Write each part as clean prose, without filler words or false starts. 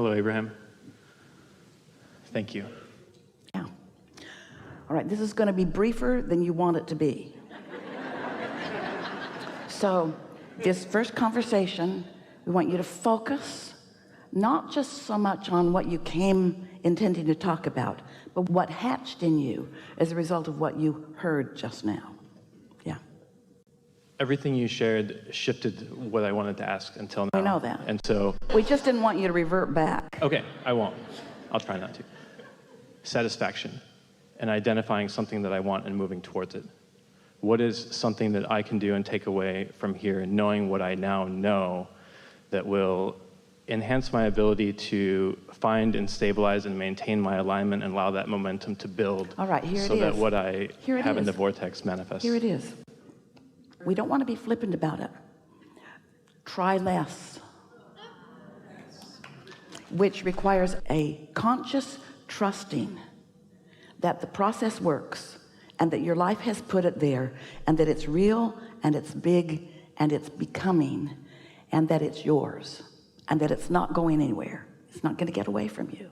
Hello, Abraham. Thank you. Yeah. All right, this is going to be briefer than you want it to be. So this first conversation, we want you to focus not just so much on what you came intending to talk about, but what hatched in you as a result of what you heard just now. Yeah. Everything you shared shifted what I wanted to ask until now. We know that. And so... We just didn't want you to revert back. Okay, I won't. I'll try not to. Satisfaction and identifying something that I want and moving towards it. What is something that I can do and take away from here, knowing what I now know that will enhance my ability to find and stabilize and maintain my alignment and allow that momentum to build. All right, here it is. So that what I have in the vortex manifests. Here it is. We don't want to be flippant about it. Try less, which requires a conscious trusting that the process works and that your life has put it there and that it's real and it's big and it's becoming and that it's yours and that it's not going anywhere. It's not going to get away from you.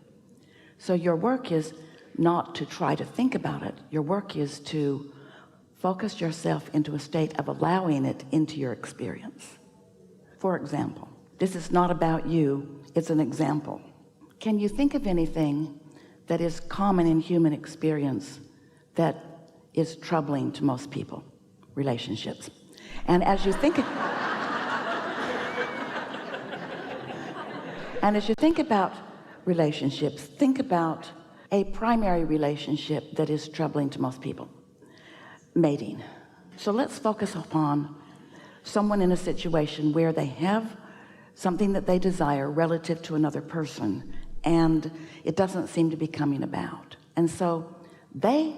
So your work is not to try to think about it. Your work is to focus yourself into a state of allowing it into your experience. For example, this is not about you, it's an example. Can you think of anything that is common in human experience that is troubling to most people? Relationships. And as you think about relationships, think about a primary relationship that is troubling to most people. Mating. So let's focus upon someone in a situation where they have something that they desire relative to another person and it doesn't seem to be coming about. And so they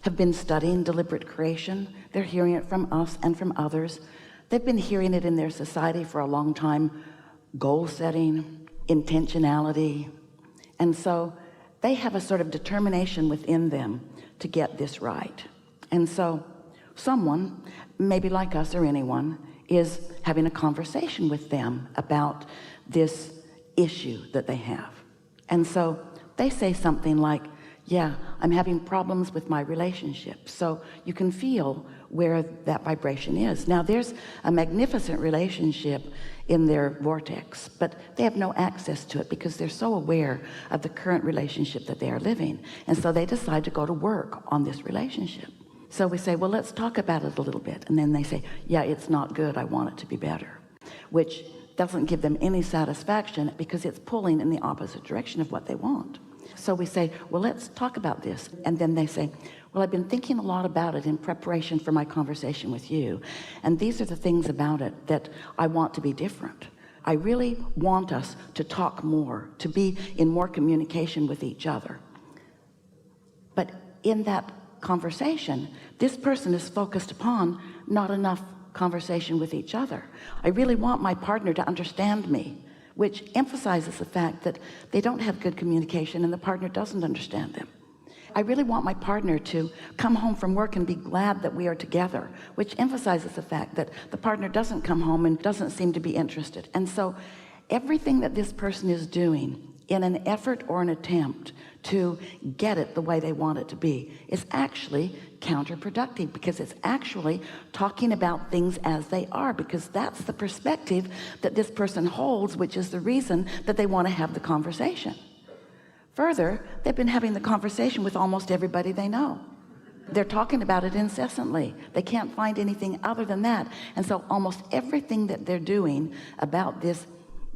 have been studying deliberate creation. They're hearing it from us and from others. They've been hearing it in their society for a long time. Goal setting, intentionality. And so they have a sort of determination within them to get this right. And so someone, maybe like us or anyone, is having a conversation with them about this issue that they have. And so they say something like, yeah, I'm having problems with my relationship. So you can feel where that vibration is. Now there's a magnificent relationship in their vortex, but they have no access to it because they're so aware of the current relationship that they are living. And so they decide to go to work on this relationship. So we say, well, let's talk about it a little bit. And then they say, yeah, it's not good. I want it to be better, which doesn't give them any satisfaction because it's pulling in the opposite direction of what they want. So we say, well, let's talk about this. And then they say, well, I've been thinking a lot about it in preparation for my conversation with you. And these are the things about it that I want to be different. I really want us to talk more, to be in more communication with each other. But in that conversation, this person is focused upon not enough conversation with each other. I really want my partner to understand me, which emphasizes the fact that they don't have good communication and the partner doesn't understand them. I really want my partner to come home from work and be glad that we are together, which emphasizes the fact that the partner doesn't come home and doesn't seem to be interested. And so everything that this person is doing in an effort or an attempt to get it the way they want it to be is actually counterproductive, because it's actually talking about things as they are, because that's the perspective that this person holds, which is the reason that they want to have the conversation. Further, they've been having the conversation with almost everybody they know. They're talking about it incessantly. They can't find anything other than that. And so almost everything that they're doing about this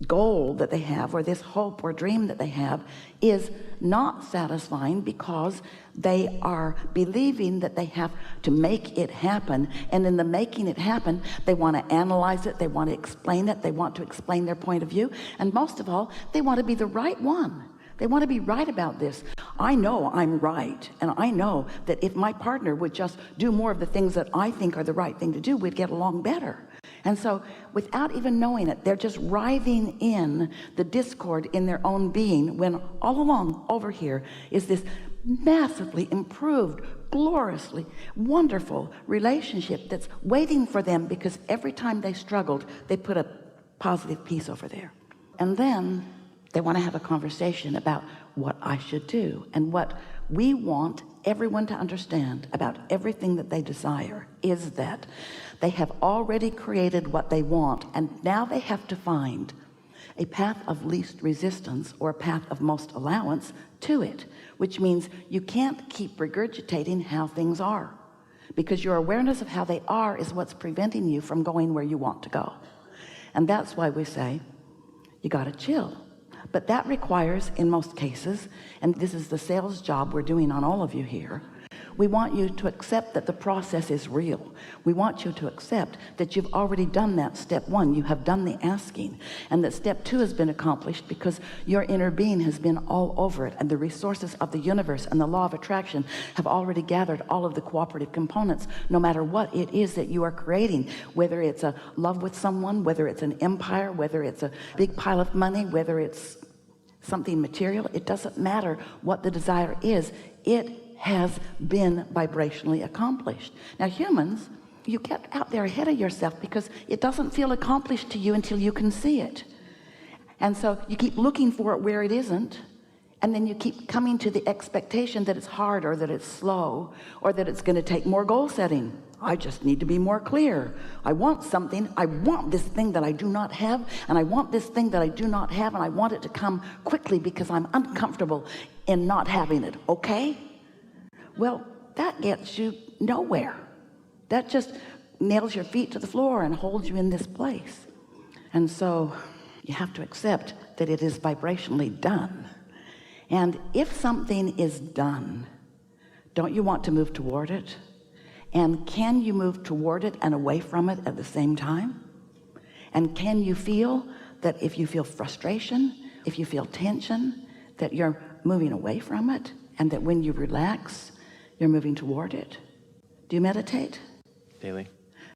goal that they have, or this hope or dream that they have, is not satisfying because they are believing that they have to make it happen. And in the making it happen, they want to analyze it, they want to explain it, they want to explain their point of view, and most of all, they want to be the right one. They want to be right about this. I know I'm right, and I know that if my partner would just do more of the things that I think are the right thing to do, we'd get along better. And so without even knowing it, they're just writhing in the discord in their own being, when all along over here is this massively improved, gloriously wonderful relationship that's waiting for them, because every time they struggled, they put a positive piece over there. And then They want to have a conversation about what I should do. And what we want everyone to understand about everything that they desire is that they have already created what they want, and now they have to find a path of least resistance or a path of most allowance to it, which means you can't keep regurgitating how things are, because your awareness of how they are is what's preventing you from going where you want to go. And that's why we say you got to chill. But that requires, in most cases, and this is the sales job we're doing on all of you here, we want you to accept that the process is real. We want you to accept that you've already done that step one. You have done the asking, and that step two has been accomplished because your inner being has been all over it, and the resources of the universe and the law of attraction have already gathered all of the cooperative components, no matter what it is that you are creating, whether it's a love with someone, whether it's an empire, whether it's a big pile of money, whether it's something material. It doesn't matter what the desire is. It has been vibrationally accomplished. Now humans, you get out there ahead of yourself because it doesn't feel accomplished to you until you can see it. And so you keep looking for it where it isn't, and then you keep coming to the expectation that it's hard, or that it's slow, or that it's going to take more goal setting. I just need to be more clear. I want something. I want this thing that I do not have, and I want this thing that I do not have, and I want it to come quickly because I'm uncomfortable in not having it. Okay? Well, that gets you nowhere. That just nails your feet to the floor and holds you in this place. And so you have to accept that it is vibrationally done. And if something is done, don't you want to move toward it? And can you move toward it and away from it at the same time? And can you feel that if you feel frustration, if you feel tension, that you're moving away from it, and that when you relax, you're moving toward it? Do you meditate? Daily.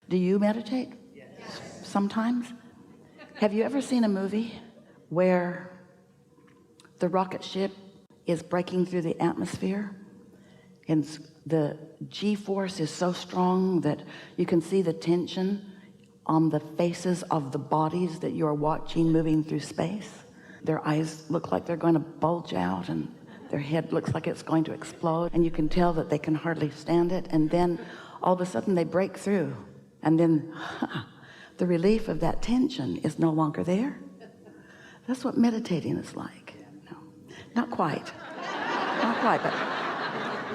Do you meditate? Yes. Sometimes? Have you ever seen a movie where the rocket ship is breaking through the atmosphere, and the G-force is so strong that you can see the tension on the faces of the bodies that you're watching moving through space? Their eyes look like they're going to bulge out, and their head looks like it's going to explode, and you can tell that they can hardly stand it. And then all of a sudden they break through, and then the relief of that tension is no longer there. That's what meditating is like. No, not quite. Not quite,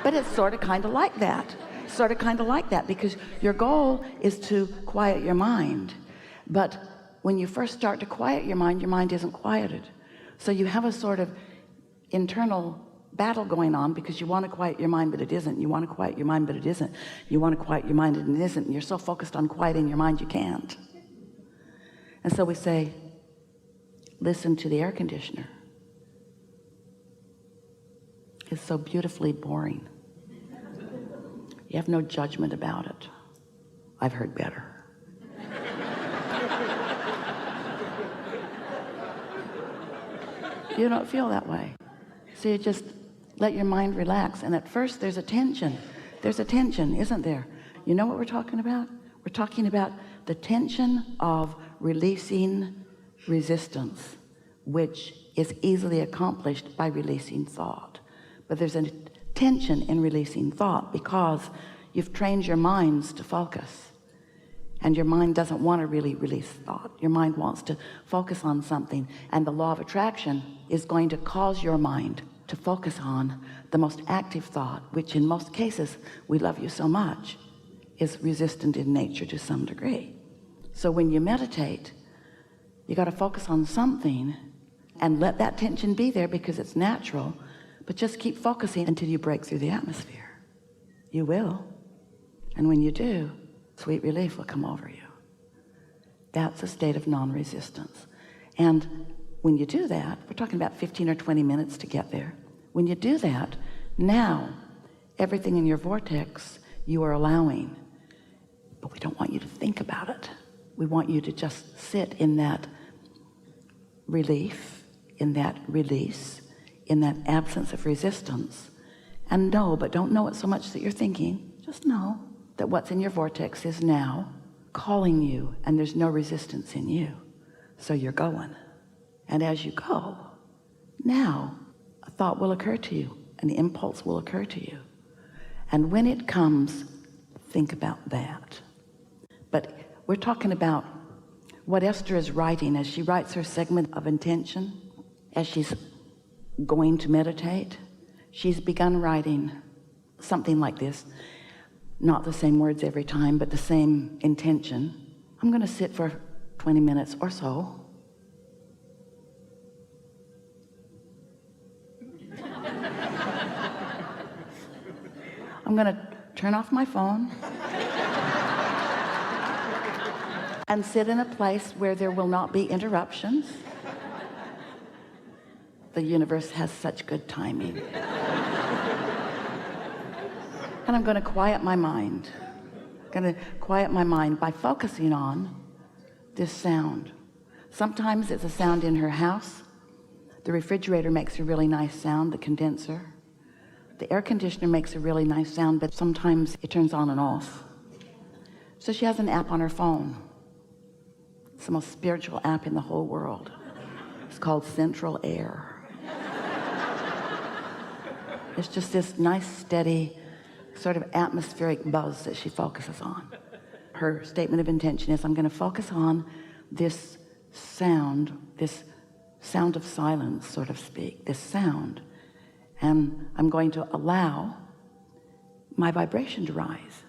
but it's sort of kind of like that. Sort of kind of like that, because your goal is to quiet your mind. But when you first start to quiet your mind isn't quieted. So you have a sort of internal battle going on, because you want to quiet your mind, but it isn't. You want to quiet your mind, but it isn't. You want to quiet your mind, and it isn't. And you're so focused on quieting your mind, you can't. And so we say, listen to the air conditioner. It's so beautifully boring. You have no judgment about it. I've heard better. You don't feel that way. So you just let your mind relax. And at first there's a tension. There's a tension, isn't there? You know what we're talking about? We're talking about the tension of releasing resistance, which is easily accomplished by releasing thought. But there's a tension in releasing thought because you've trained your minds to focus. And your mind doesn't want to really release thought. Your mind wants to focus on something. And the law of attraction is going to cause your mind to focus on the most active thought, which in most cases, we love you so much, is resistant in nature to some degree. So when you meditate, you got to focus on something and let that tension be there because it's natural, but just keep focusing until you break through the atmosphere. You will. And when you do, sweet relief will come over you. That's a state of non-resistance. And when you do that, we're talking about 15 or 20 minutes to get there. When you do that, now everything in your vortex you are allowing, but we don't want you to think about it. We want you to just sit in that relief, in that release, in that absence of resistance, and know, but don't know it so much that you're thinking. Just know that what's in your vortex is now calling you, and there's no resistance in you. So you're going. And as you go, Now a thought will occur to you, an impulse will occur to you, and when it comes, think about that. But we're talking about what Esther is writing as she writes her segment of intention, as she's going to meditate. She's begun writing something like this, not the same words every time, but the same intention. I'm going to sit for 20 minutes or so. I'm going to turn off my phone and sit in a place where there will not be interruptions. The universe has such good timing. And I'm going to quiet my mind. I'm going to quiet my mind by focusing on this sound. Sometimes it's a sound in her house. The refrigerator makes a really nice sound, the condenser. The air conditioner makes a really nice sound, but sometimes it turns on and off. So she has an app on her phone. It's the most spiritual app in the whole world. It's called Central Air. It's just this nice, steady, sort of atmospheric buzz that she focuses on. Her statement of intention is, I'm going to focus on this sound of silence, so to speak, this sound, and I'm going to allow my vibration to rise.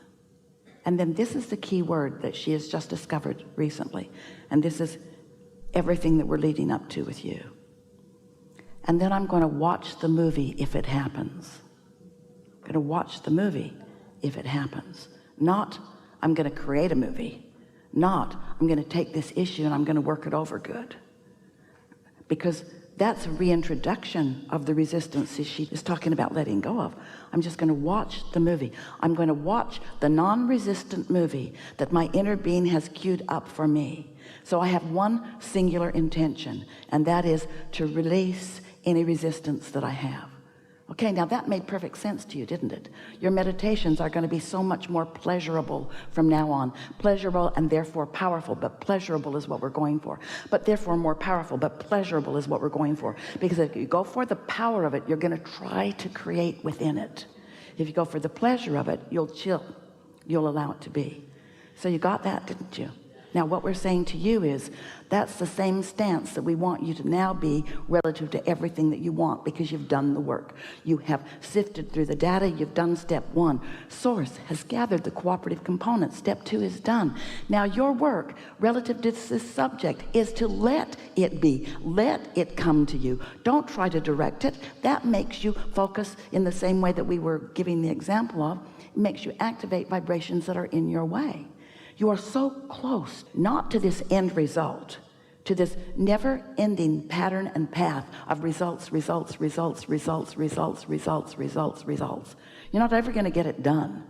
And then this is the key word that she has just discovered recently, and this is everything that we're leading up to with you. And then I'm going to watch the movie if it happens. I'm going to watch the movie if it happens. Not I'm going to create a movie. Not I'm going to take this issue and I'm going to work it over good. Because that's a reintroduction of the resistance she is talking about letting go of. I'm just going to watch the movie. I'm going to watch the non-resistant movie that my inner being has queued up for me. So I have one singular intention, and that is to release any resistance that I have. Okay, now that made perfect sense to you, didn't it? Your meditations are going to be so much more pleasurable from now on. Pleasurable and therefore powerful, but pleasurable is what we're going for. But therefore more powerful, but pleasurable is what we're going for. Because if you go for the power of it, you're going to try to create within it. If you go for the pleasure of it, you'll chill. You'll allow it to be. So you got that, didn't you? Now what we're saying to you is that's the same stance that we want you to now be relative to everything that you want, because you've done the work. You have sifted through the data. You've done step one. Source has gathered the cooperative components. Step two is done. Now your work relative to this subject is to let it be. Let it come to you. Don't try to direct it. That makes you focus in the same way that we were giving the example of. It makes you activate vibrations that are in your way. You are so close, not to this end result, to this never-ending pattern and path of results. You're not ever going to get it done.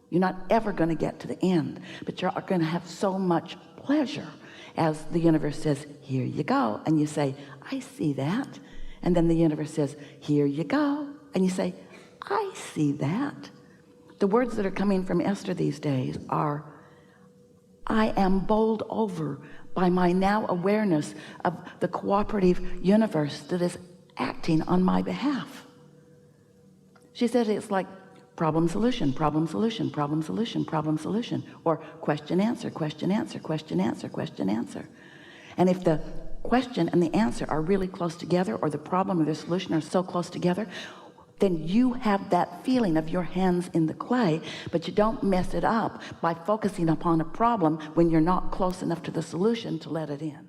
You're not ever going to get to the end, but you're going to have so much pleasure as the universe says, here you go. And you say, I see that. And then the universe says, here you go. And you say, I see that. The words that are coming from Esther these days are, I am bowled over by my now awareness of the cooperative universe that is acting on my behalf. She said it's like problem solution, problem solution, problem solution, problem solution, or question answer, question answer, question answer, question answer. And if the question and the answer are really close together, or the problem or the solution are so close together, then you have that feeling of your hands in the clay, but you don't mess it up by focusing upon a problem when you're not close enough to the solution to let it in.